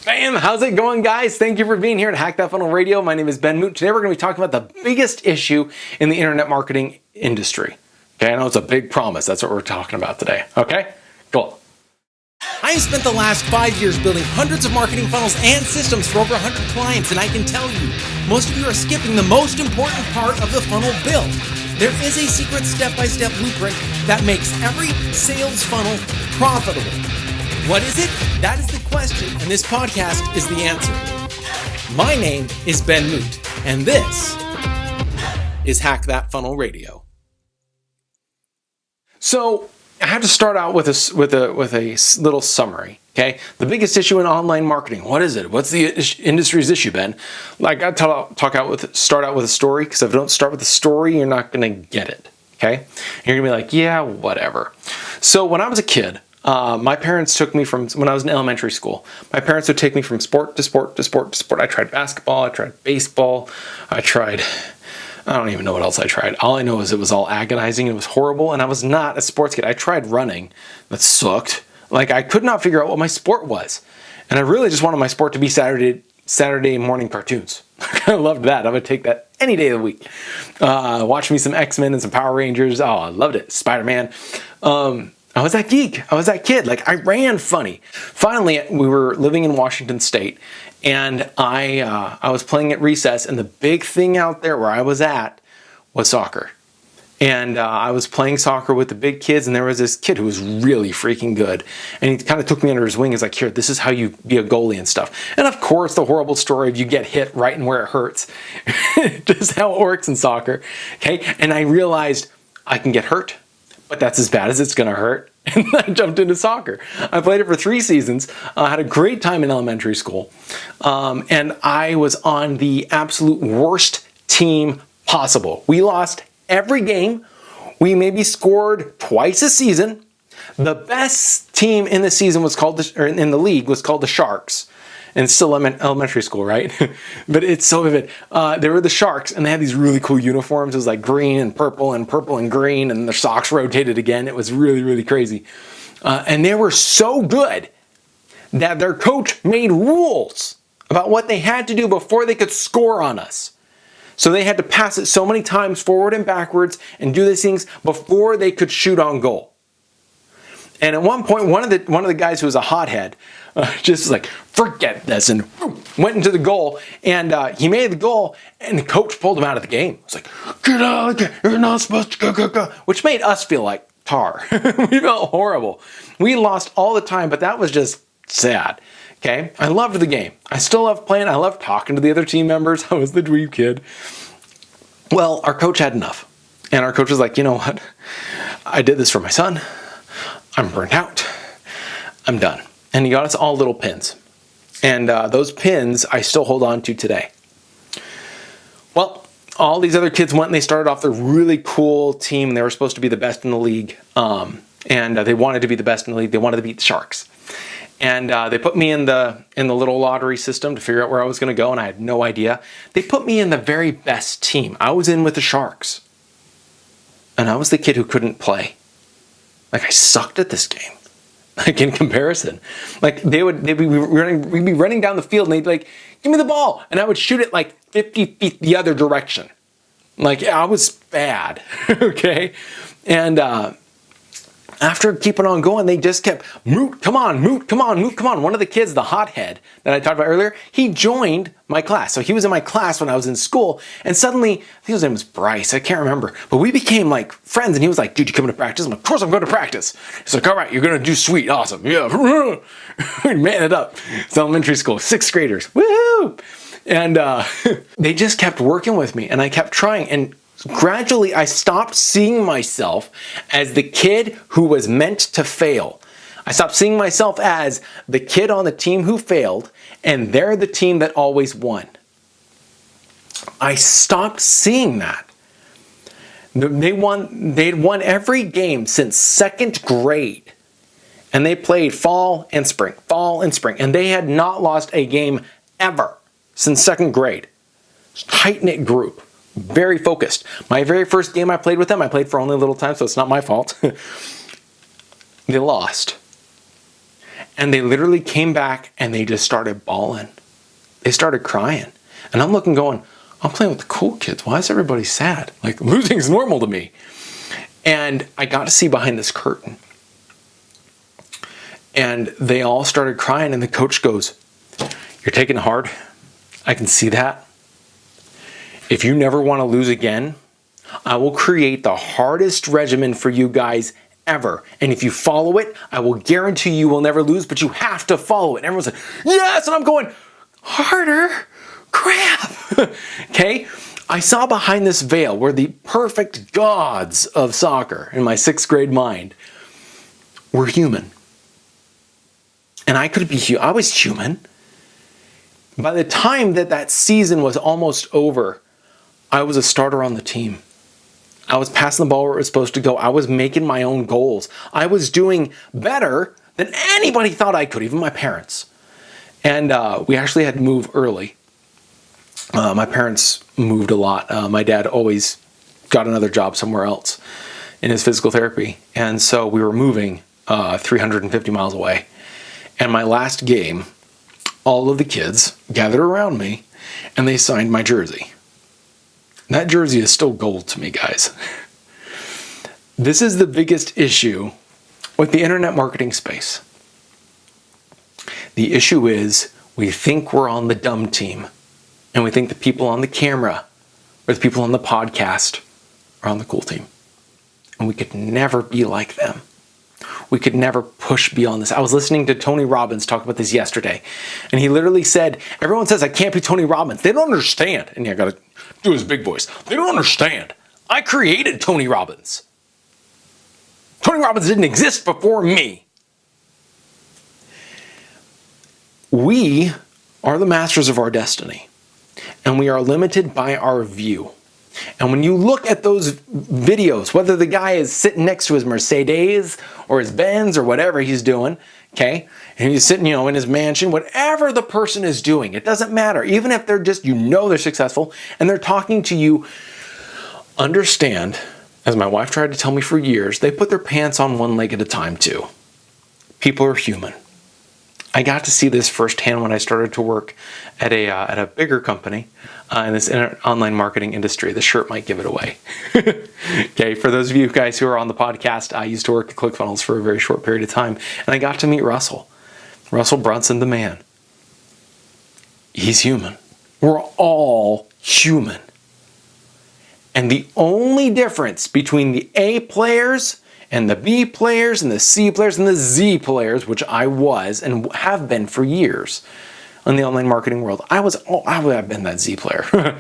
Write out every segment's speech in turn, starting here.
Bam! How's it going, guys? Thank you for being here at Hack That Funnel Radio. My name is Ben Moote. Today we're going to be talking about the biggest issue in the internet marketing industry. Okay, I know it's a big promise. That's what we're talking about today. Okay, cool. I have spent the last 5 years building hundreds of marketing funnels and systems for over 100 clients, and I can tell you, most of you are skipping the most important part of the funnel build. There is a secret step-by-step blueprint that makes every sales funnel profitable. What is it? That is the question, and this podcast is the answer. My name is Ben Moote, and this is Hack That Funnel Radio. So I have to start out with a little summary. Okay, the biggest issue in online marketing. What is it? What's the industry's issue, Ben? Like I start out with a story, because if I don't start with a story, you're not going to get it. Okay, you're gonna be like, yeah, whatever. So when I was a kid, my parents took me from, when I was in elementary school, my parents would take me from sport to sport to sport to sport. I tried basketball, I tried baseball, I don't even know what else I tried. All I know is it was all agonizing, it was horrible, and I was not a sports kid. I tried running, that sucked. Like, I could not figure out what my sport was. And I really just wanted my sport to be Saturday morning cartoons. I loved that. I would take that any day of the week. Watch me some X-Men and some Power Rangers. Oh, I loved it. Spider-Man. I was that geek. I was that kid. Like, I ran funny. Finally, we were living in Washington State, and I was playing at recess, and the big thing out there where I was at was soccer. And I was playing soccer with the big kids, and there was this kid who was really freaking good. And he kind of took me under his wing. He's like, here, this is how you be a goalie and stuff. And of course, the horrible story of you get hit right in where it hurts. Just how it works in soccer. Okay, and I realized I can get hurt, but that's as bad as it's gonna hurt. And I jumped into soccer. I played it for 3 seasons. I had a great time in elementary school. And I was on the absolute worst team possible. We lost every game. We maybe scored twice a season. The best team in the season was called, in the league, was called the Sharks. And it's still elementary school, right? But it's so vivid. They were the Sharks, and they had these really cool uniforms. It was like green and purple and green, and their socks rotated again. It was really, really crazy. And they were so good that their coach made rules about what they had to do before they could score on us. So they had to pass it so many times forward and backwards and do these things before they could shoot on goal. And at one point, one of the guys who was a hothead just was like, forget this, and went into the goal, and he made the goal, and the coach pulled him out of the game. It was like, get out of the game, you're not supposed to go, which made us feel like tar. We felt horrible. We lost all the time, but that was just sad. Okay, I loved the game. I still love playing. I love talking to the other team members. I was the dweeb kid. Well, our coach had enough. And our coach was like, you know what? I did this for my son. I'm burnt out. I'm done. And he got us all little pins. And those pins I still hold on to today. Well, all these other kids went and they started off their really cool team. They were supposed to be the best in the league. And they wanted to be the best in the league. They wanted to beat the Sharks. And they put me in the little lottery system to figure out where I was going to go, and I had no idea. They put me in the very best team. I was in with the Sharks. And I was the kid who couldn't play. Like, I sucked at this game. Like, in comparison. Like, we'd be running down the field, and they'd be like, give me the ball. And I would shoot it like 50 feet the other direction. Like, I was bad. Okay? And after keeping on going, they just kept, Moote, come on, Moote, come on, Moote, come on. One of the kids, the hothead that I talked about earlier, he joined my class. So he was in my class when I was in school, and suddenly, I think his name was Bryce, I can't remember, but we became like friends, and he was like, dude, you coming to practice? I'm like, of course I'm going to practice. He's like, all right, you're going to do sweet, awesome, yeah. Man it up. It's elementary school, 6th graders, woohoo! And they just kept working with me, and I kept trying, and gradually, I stopped seeing myself as the kid who was meant to fail. I stopped seeing myself as the kid on the team who failed, and they're the team that always won. I stopped seeing that. They'd won every game since 2nd grade, and they played fall and spring, and they had not lost a game ever since 2nd grade. Tight-knit group. Very focused. My very first game I played with them, I played for only a little time, so it's not my fault. They lost. And they literally came back and they just started bawling. They started crying. And I'm looking going, I'm playing with the cool kids. Why is everybody sad? Like, losing's normal to me. And I got to see behind this curtain. And they all started crying, and the coach goes, "You're taking it hard. I can see that. If you never want to lose again, I will create the hardest regimen for you guys ever. And if you follow it, I will guarantee you will never lose, but you have to follow it." And everyone's like, "Yes!" And I'm going, harder? Crap! Okay? I saw behind this veil where the perfect gods of soccer in my 6th grade mind were human. And I could be, I was human. By the time that season was almost over, I was a starter on the team. I was passing the ball where it was supposed to go. I was making my own goals. I was doing better than anybody thought I could, even my parents. And we actually had to move early. My parents moved a lot. My dad always got another job somewhere else in his physical therapy. And so we were moving 350 miles away. And my last game, all of the kids gathered around me and they signed my jersey. That jersey is still gold to me, guys. This is the biggest issue with the internet marketing space. The issue is we think we're on the dumb team, and we think the people on the camera or the people on the podcast are on the cool team. And we could never be like them. We could never push beyond this. I was listening to Tony Robbins talk about this yesterday, and he literally said, everyone says I can't be Tony Robbins. They don't understand. And I got to do his big voice. They don't understand. I created Tony Robbins. Tony Robbins didn't exist before me. We are the masters of our destiny, and we are limited by our view. And when you look at those videos, whether the guy is sitting next to his Mercedes or his Benz or whatever he's doing, okay, and he's sitting, in his mansion, whatever the person is doing, it doesn't matter. Even if they're just, they're successful and they're talking to you, understand, as my wife tried to tell me for years, they put their pants on one leg at a time too. People are human. I got to see this firsthand when I started to work at a bigger company in this online marketing industry. The shirt might give it away. Okay, for those of you guys who are on the podcast, I used to work at ClickFunnels for a very short period of time, and I got to meet Russell Brunson, the man. He's human. We're all human. And the only difference between the A players and the B players and the C players and the Z players, which I was and have been for years in the online marketing world, I would have been that Z player.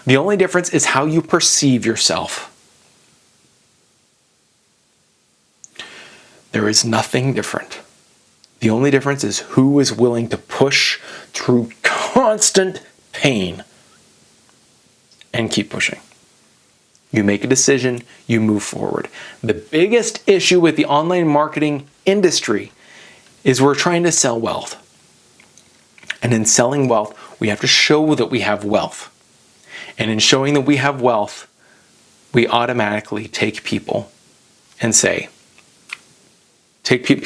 The only difference is how you perceive yourself. There is nothing different. The only difference is who is willing to push through constant pain and keep pushing. You make a decision, you move forward. The biggest issue with the online marketing industry is we're trying to sell wealth. And in selling wealth, we have to show that we have wealth. And in showing that we have wealth, we automatically take people and say,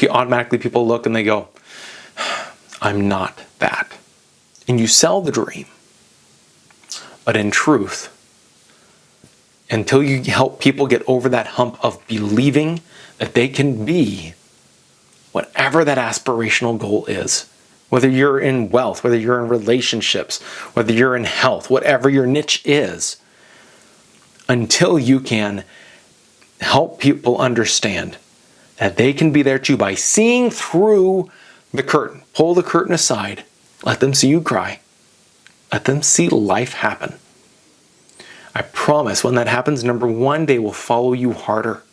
automatically people look and they go, I'm not that. And you sell the dream. But in truth, until you help people get over that hump of believing that they can be whatever that aspirational goal is, whether you're in wealth, whether you're in relationships, whether you're in health, whatever your niche is, until you can help people understand that they can be there too by seeing through the curtain. Pull the curtain aside. Let them see you cry. Let them see life happen. I promise when that happens, number one, they will follow you harder.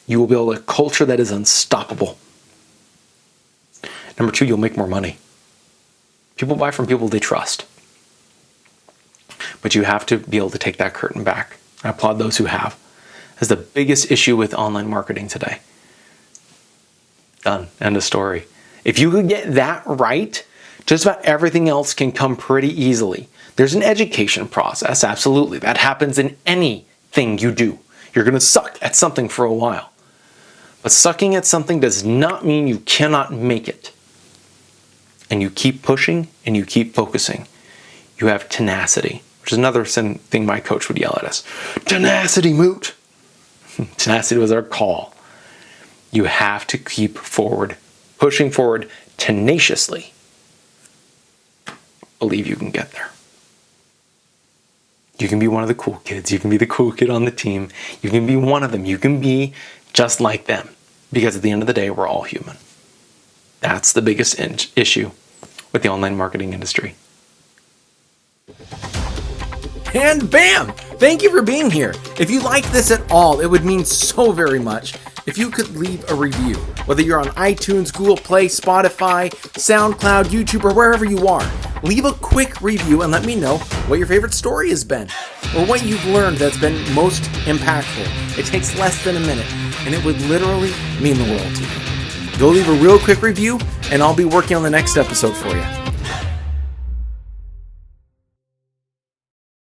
You will build a culture that is unstoppable. Number two, you'll make more money. People buy from people they trust. But you have to be able to take that curtain back. I applaud those who have. That's the biggest issue with online marketing today. Done. End of story. If you could get that right, just about everything else can come pretty easily. There's an education process, absolutely. That happens in anything you do. You're going to suck at something for a while. But sucking at something does not mean you cannot make it. And you keep pushing and you keep focusing. You have tenacity, which is another thing my coach would yell at us. Tenacity, Moote. Tenacity was our call. You have to keep forward, pushing forward tenaciously. Believe you can get there. You can be one of the cool kids. You can be the cool kid on the team. You can be one of them. You can be just like them. Because at the end of the day, we're all human. That's the biggest issue with the online marketing industry. And bam! Thank you for being here. If you like this at all, it would mean so very much if you could leave a review. Whether you're on iTunes, Google Play, Spotify, SoundCloud, YouTube, or wherever you are. Leave a quick review and let me know what your favorite story has been, or what you've learned that's been most impactful. It takes less than a minute, and it would literally mean the world to me. Go leave a real quick review, and I'll be working on the next episode for you.